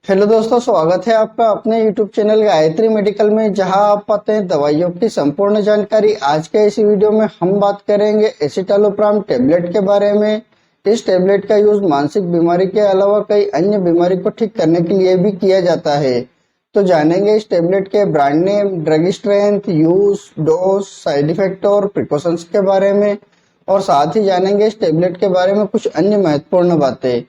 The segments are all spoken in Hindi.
हेलो दोस्तों, स्वागत है आपका अपने YouTube चैनल गायत्री मेडिकल में, जहां आप पाते हैं दवाइयों की संपूर्ण जानकारी। आज के इस वीडियो में हम बात करेंगे एसिटालोप्राम टेबलेट के बारे में। इस टेबलेट का यूज मानसिक बीमारी के अलावा कई अन्य बीमारी को ठीक करने के लिए भी किया जाता है। तो जानेंगे इस टेबलेट के brand name, drug strength, use, dose, side effect और प्रिकॉशंस के बारे में। और साथ ही जानेंगे इस टेबलेट के बारे में कुछ अन्य महत्वपूर्ण बातें।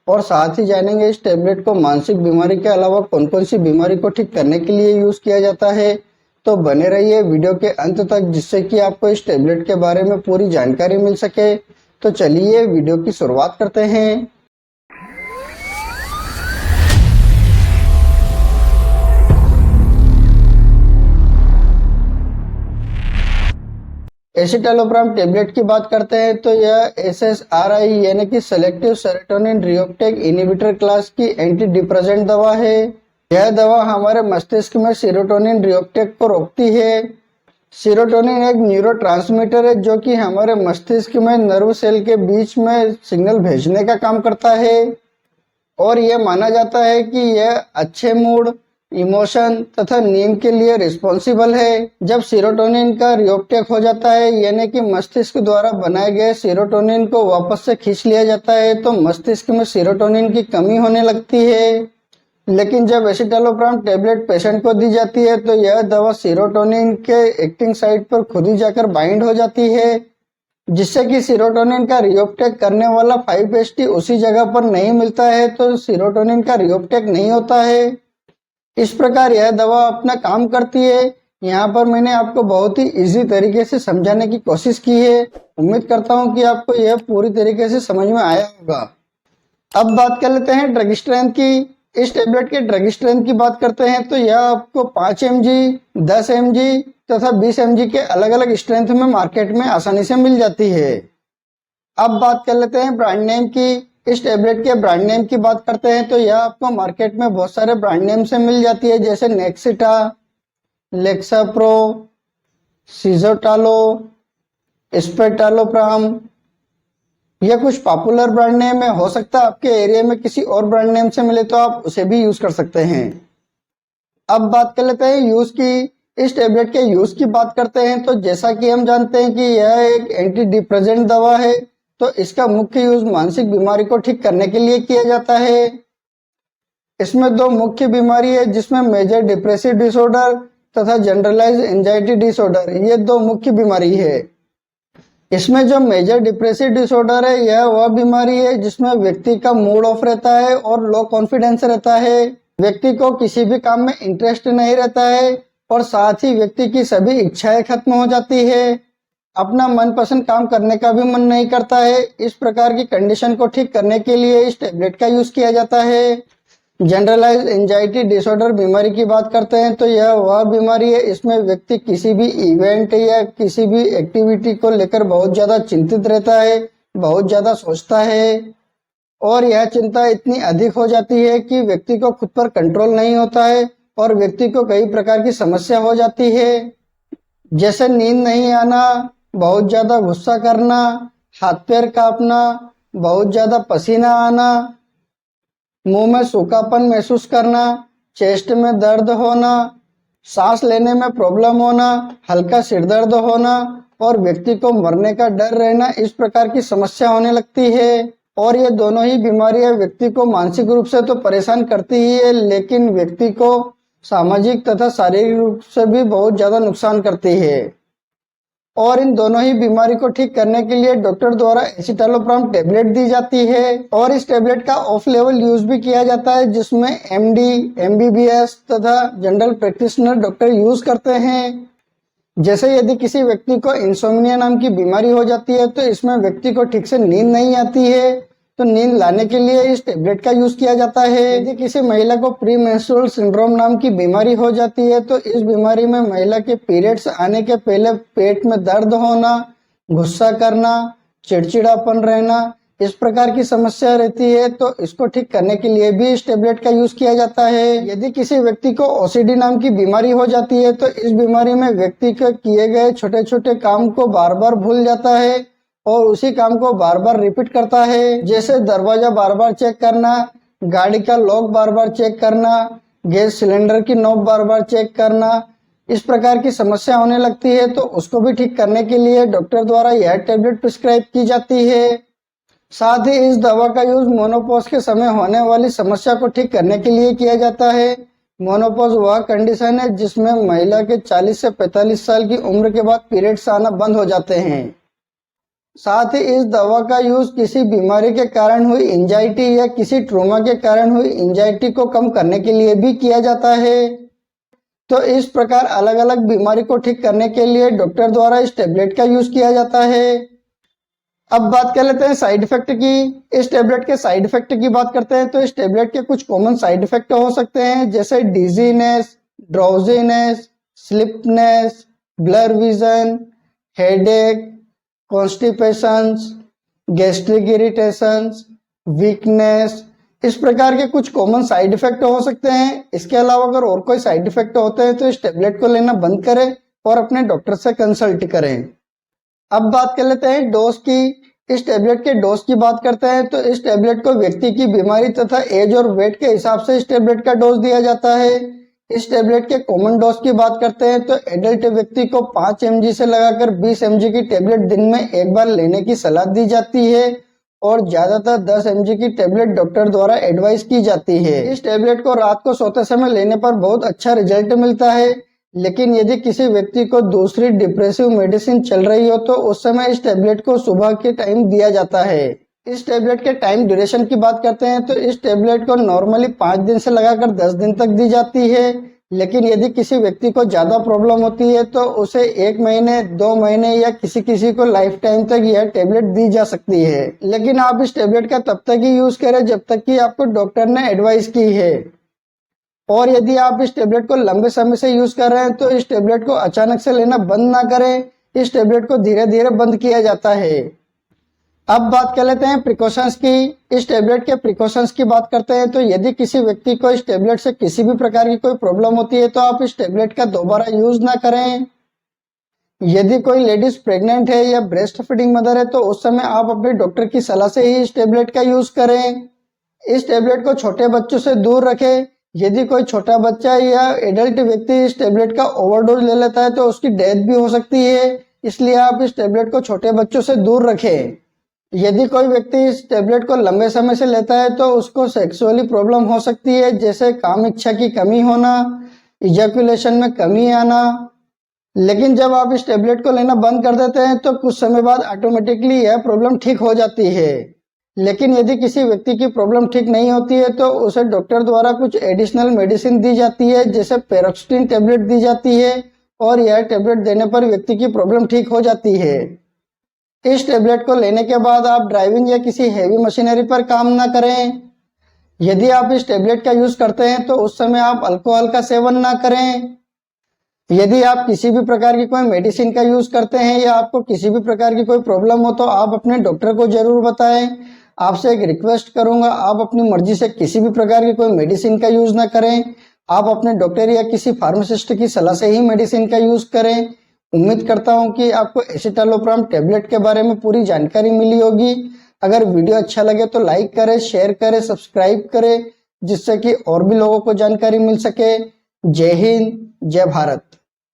और साथ ही जानेंगे इस टेबलेट को मानसिक बीमारी के अलावा कौन कौन सी बीमारी को ठीक करने के लिए यूज किया जाता है। तो बने रहिए वीडियो के अंत तक, जिससे कि आपको इस टेबलेट के बारे में पूरी जानकारी मिल सके। तो चलिए वीडियो की शुरुआत करते हैं। एसिटालोप्राम टेबलेट की बात करते हैं तो यह SSRI यानी कि सेलेक्टिव सेरोटोनिन रिओप्टेक इनहिबिटर क्लास की एंटी डिप्रेसेंट दवा है। यह दवा हमारे मस्तिष्क में सेरोटोनिन रिओप्टेक को रोकती है। सेरोटोनिन एक न्यूरोट्रांसमीटर है जो कि हमारे मस्तिष्क में नर्व सेल के बीच में सिग्नल भेजने का काम करता है। और यह माना जाता है कि यह अच्छे मूड, इमोशन तथा नींद के लिए रिस्पॉन्सिबल है। जब सेरोटोनिन का रिओप्टेक हो जाता है, यानी कि मस्तिष्क द्वारा बनाए गए सेरोटोनिन को वापस से खींच लिया जाता है, तो मस्तिष्क में सेरोटोनिन की कमी होने लगती है। लेकिन जब एसिटालोप्राम टेबलेट पेशेंट को दी जाती है तो यह दवा सेरोटोनिन के एक्टिंग साइट पर खुद ही जाकर बाइंड हो जाती है, जिससे कि सेरोटोनिन का रिओप्टेक करने वाला 5-HT उसी जगह पर नहीं मिलता है, तो सेरोटोनिन का रिओप्टेक नहीं होता है। इस प्रकार यह दवा अपना काम करती है। यहाँ पर मैंने आपको बहुत ही इजी तरीके से समझाने की कोशिश की है। उम्मीद करता हूँ कि आपको यह पूरी तरीके से समझ में आया होगा। अब बात कर लेते हैं ड्रग स्ट्रेंथ की। इस टेबलेट के ड्रग स्ट्रेंथ की बात करते हैं तो यह आपको 5 mg, 10 mg तथा 20 mg के अलग अलग स्ट्रेंथ में मार्केट में आसानी से मिल जाती है। अब बात कर लेते हैं ब्रांड नेम की। इस टेबलेट के ब्रांड नेम की बात करते हैं तो यह आपको मार्केट में बहुत सारे ब्रांड नेम से मिल जाती है, जैसे नेक्सिटा, लेक्साप्रो, सीजोटालो, स्पेटालोप्राम। यह कुछ पॉपुलर ब्रांड नेम है। हो सकता है आपके एरिया में किसी और ब्रांड नेम से मिले तो आप उसे भी यूज कर सकते हैं। अब बात कर लेते हैं यूज की। इस टेबलेट के यूज की बात करते हैं तो जैसा कि हम जानते हैं कि यह एक एंटी डिप्रेसेंट दवा है, तो इसका मुख्य यूज मानसिक बीमारी को ठीक करने के लिए किया जाता है। इसमें दो मुख्य बीमारी है, जिसमें मेजर डिप्रेसिव डिसऑर्डर तथा जनरलाइज एंजाइटी डिसऑर्डर, ये दो मुख्य बीमारी है। इसमें जो मेजर डिप्रेसिव डिसऑर्डर है, यह वह बीमारी है जिसमें व्यक्ति का मूड ऑफ रहता है और लो कॉन्फिडेंस रहता है। व्यक्ति को किसी भी काम में इंटरेस्ट नहीं रहता है और साथ ही व्यक्ति की सभी इच्छाएं खत्म हो जाती है। अपना मनपसंद काम करने का भी मन नहीं करता है। इस प्रकार की कंडीशन को ठीक करने के लिए इस टेबलेट का यूज किया जाता है। जनरलाइज एंजाइटी डिसऑर्डर बीमारी की बात करते हैं तो यह वह बीमारी है, इसमें व्यक्ति किसी भी इवेंट या किसी भी एक्टिविटी को लेकर बहुत ज्यादा चिंतित रहता है, बहुत ज्यादा सोचता है और यह चिंता इतनी अधिक हो जाती है कि व्यक्ति को खुद पर कंट्रोल नहीं होता है और व्यक्ति को कई प्रकार की समस्या हो जाती है, जैसे नींद नहीं आना, बहुत ज्यादा गुस्सा करना, हाथ पैर कांपना, बहुत ज्यादा पसीना आना, मुंह में सूखापन महसूस करना, चेस्ट में दर्द होना, सांस लेने में प्रॉब्लम होना, हल्का सिर दर्द होना और व्यक्ति को मरने का डर रहना, इस प्रकार की समस्या होने लगती है। और ये दोनों ही बीमारियां व्यक्ति को मानसिक रूप से तो परेशान करती ही है, लेकिन व्यक्ति को सामाजिक तथा शारीरिक रूप से भी बहुत ज्यादा नुकसान करती है। और इन दोनों ही बीमारी को ठीक करने के लिए डॉक्टर द्वारा एसिटालोप्राम टेबलेट दी जाती है और इस टेबलेट का ऑफ लेवल यूज भी किया जाता है, जिसमें MD, MBBS तथा जनरल प्रैक्टिशनर डॉक्टर यूज करते हैं। जैसे यदि किसी व्यक्ति को इंसोम्निया नाम की बीमारी हो जाती है तो इसमें व्यक्ति को ठीक से नींद नहीं आती है, तो नींद लाने के लिए इस टेबलेट का यूज किया जाता है। यदि किसी महिला को प्री मेंस्ट्रुअल सिंड्रोम नाम की बीमारी हो जाती है तो इस बीमारी में महिला के पीरियड्स आने के पहले पेट में दर्द होना, गुस्सा करना, चिड़चिड़ापन रहना, इस प्रकार की समस्या रहती है, तो इसको ठीक करने के लिए भी इस टेबलेट का यूज किया जाता है। यदि किसी व्यक्ति को OCD नाम की बीमारी हो जाती है तो इस बीमारी में व्यक्ति के किए गए छोटे छोटे काम को बार बार भूल जाता है और उसी काम को बार बार रिपीट करता है, जैसे दरवाजा बार बार चेक करना, गाड़ी का लॉक बार बार चेक करना, गैस सिलेंडर की नॉब बार बार चेक करना, इस प्रकार की समस्या होने लगती है तो उसको भी ठीक करने के लिए डॉक्टर द्वारा यह टेबलेट प्रिस्क्राइब की जाती है। साथ ही इस दवा का यूज मोनोपॉज के समय होने वाली समस्या को ठीक करने के लिए किया जाता है। मोनोपॉज वह कंडीशन है जिसमें महिला के 40 से 45 साल की उम्र के बाद पीरियड्स आना बंद हो जाते हैं। साथ ही इस दवा का यूज किसी बीमारी के कारण हुई एंजाइटी या किसी ट्रॉमा के कारण हुई एंजाइटी को कम करने के लिए भी किया जाता है। तो इस प्रकार अलग अलग बीमारी को ठीक करने के लिए डॉक्टर द्वारा इस टेबलेट का यूज किया जाता है। अब बात कर लेते हैं साइड इफेक्ट की। इस टेबलेट के साइड इफेक्ट की बात करते हैं तो इस टेबलेट के कुछ कॉमन साइड इफेक्ट हो सकते हैं, जैसे dizziness, drowsiness, sleepiness, blur vision, headache, constipations, gastric irritations, weakness, इस प्रकार के कुछ कॉमन साइड इफेक्ट हो सकते हैं। इसके अलावा अगर और कोई साइड इफेक्ट होते हैं तो इस टेबलेट को लेना बंद करें और अपने डॉक्टर से कंसल्ट करें। अब बात कर लेते हैं डोज की। इस टेबलेट के डोज की बात करते हैं तो इस टेबलेट को व्यक्ति की बीमारी तथा एज और वेट के हिसाब से इस टेबलेट का डोज दिया जाता है। इस टेबलेट के कॉमन डोज की बात करते हैं तो एडल्ट व्यक्ति को 5 mg से लगाकर 20 mg की टेबलेट दिन में एक बार लेने की सलाह दी जाती है और ज्यादातर 10 mg की टेबलेट डॉक्टर द्वारा एडवाइस की जाती है। इस टेबलेट को रात को सोते समय लेने पर बहुत अच्छा रिजल्ट मिलता है, लेकिन यदि किसी व्यक्ति को दूसरी डिप्रेसिव मेडिसिन चल रही हो तो उस समय इस टेबलेट को सुबह के टाइम दिया जाता है। इस टेबलेट के टाइम ड्यूरेशन की बात करते हैं तो इस टेबलेट को नॉर्मली 5 दिन से लगाकर 10 दिन तक दी जाती है, लेकिन यदि किसी व्यक्ति को ज्यादा प्रॉब्लम होती है तो उसे 1 महीने, 2 महीने या किसी किसी को लाइफ टाइम तक यह टेबलेट दी जा सकती है। लेकिन आप इस टेबलेट का तब तक ही यूज करें जब तक कि आपको डॉक्टर ने एडवाइस की है। और यदि आप इस टेबलेट को लंबे समय से यूज कर रहे हैं तो इस टेबलेट को अचानक से लेना बंद ना करें, इस टेबलेट को धीरे धीरे बंद किया जाता है। अब बात कर लेते हैं प्रिकॉशंस की। इस टेबलेट के प्रिकॉशंस की बात करते हैं तो यदि किसी व्यक्ति को इस टेबलेट से किसी भी प्रकार की कोई प्रॉब्लम होती है तो आप इस टेबलेट का दोबारा यूज ना करें। यदि कोई लेडीज प्रेग्नेंट है या ब्रेस्ट फीडिंग मदर है तो उस समय आप अपने डॉक्टर की सलाह से ही इस टेबलेट का यूज करें। इस टेबलेट को छोटे बच्चों से दूर रखें। यदि कोई छोटा बच्चा या एडल्ट व्यक्ति इस टेबलेट का ओवरडोज ले लेता है तो उसकी डेथ भी हो सकती है, इसलिए आप इस टेबलेट को छोटे बच्चों से दूर रखें। यदि कोई व्यक्ति इस टेबलेट को लंबे समय से लेता है तो उसको सेक्सुअली प्रॉब्लम हो सकती है, जैसे काम इच्छा की कमी होना, इजैकुलेशन में कमी आना। लेकिन जब आप इस टेबलेट को लेना बंद कर देते हैं तो कुछ समय बाद ऑटोमेटिकली यह प्रॉब्लम ठीक हो जाती है। लेकिन यदि किसी व्यक्ति की प्रॉब्लम ठीक नहीं होती है तो उसे डॉक्टर द्वारा कुछ एडिशनल मेडिसिन दी जाती है, जैसे पेरोक्सिन टेबलेट दी जाती है और यह टेबलेट देने पर व्यक्ति की प्रॉब्लम ठीक हो जाती है। इस टेबलेट को लेने के बाद आप ड्राइविंग या किसी हेवी मशीनरी पर काम ना करें। यदि आप इस टेबलेट का यूज करते हैं तो उस समय आप अल्कोहल का सेवन ना करें। यदि आप किसी भी प्रकार की कोई मेडिसिन का यूज करते हैं या आपको किसी भी प्रकार की कोई प्रॉब्लम हो तो आप अपने डॉक्टर को जरूर बताएं। आपसे एक रिक्वेस्ट करूंगा, आप अपनी मर्जी से किसी भी प्रकार की कोई मेडिसिन का यूज ना करें। आप अपने डॉक्टर या किसी फार्मासिस्ट की सलाह से ही मेडिसिन का यूज करें। उम्मीद करता हूं कि आपको एसिटालोप्राम टेबलेट के बारे में पूरी जानकारी मिली होगी। अगर वीडियो अच्छा लगे तो लाइक करें, शेयर करें, सब्सक्राइब करें, जिससे कि और भी लोगों को जानकारी मिल सके। जय हिंद, जय भारत।